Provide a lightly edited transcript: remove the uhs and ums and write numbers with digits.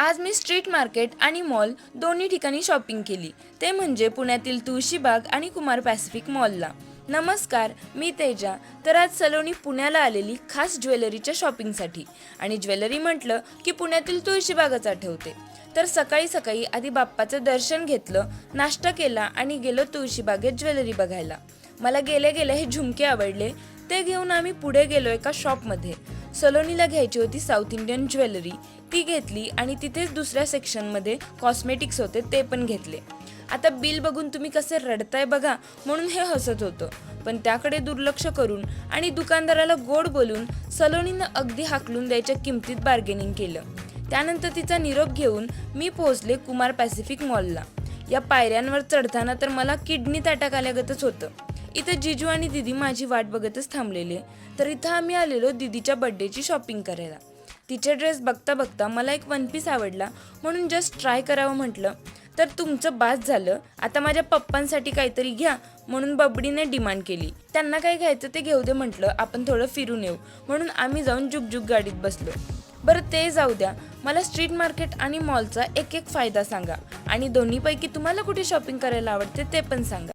आज मी street market आणि mall दोन्ही ठिकाणी शॉपिंग केली, ते म्हणजे पुण्यातील तुळशीबाग आणि कुमार पॅसिफिक मॉलला. नमस्कार, मी तेजा. तर आज सलोनी पुण्याला आलेली खास ज्वेलरीच्या शॉपिंगसाठी. आणि ज्वेलरी म्हटलं की पुण्यातील तुळशीबागच आठवते. तर सकाळी सकाळी आधी बाप्पाचं दर्शन घेतलं, नाश्ता केला आणि गेलो तुळशीबागेत ज्वेलरी बघायला. मला गेले गेले हे झुमके आवडले, ते घेऊन आम्ही पुढे गेलो एका शॉपमध्ये. सलोनीला घ्यायची होती साऊथ इंडियन ज्वेलरी, ती घेतली आणि तिथेच दुसऱ्या सेक्शनमध्ये कॉस्मेटिक्स होते, ते पण घेतले. आता बिल बघून तुम्ही कसे रडताय बघा, म्हणून हे हसत होतं. पण त्याकडे दुर्लक्ष करून आणि दुकानदाराला गोड बोलून सलोनीनं अगदी हाकलून द्यायच्या किमतीत बार्गेनिंग केलं. त्यानंतर तिचा निरोप घेऊन मी पोहोचले कुमार पॅसिफिक मॉलला. या पायऱ्यांवर चढताना तर मला किडनीत अटॅक आल्यागतच होतं. इथं जिजू आणि दिदी माझी वाट बघतच थांबलेले. तर इथं आम्ही आलेलो दिदीच्या बड्डेची शॉपिंग करायला. तिचे ड्रेस बघता बघता मला एक वन पीस आवडला, म्हणून जस्ट ट्राय करावं म्हटलं. तर तुमचं बास झालं, आता माझ्या पप्पांसाठी काहीतरी घ्या, म्हणून बबडीने डिमांड केली. त्यांना काय घ्यायचं ते घेऊ दे म्हटलं, आपण थोडं फिरून येऊ, म्हणून आम्ही जाऊन जुगजुग गाडीत बसलो. बरं ते जाऊ द्या, मला स्ट्रीट मार्केट आणि मॉलचा एक एक फायदा सांगा आणि दोन्हीपैकी तुम्हाला कुठे शॉपिंग करायला आवडते ते पण सांगा.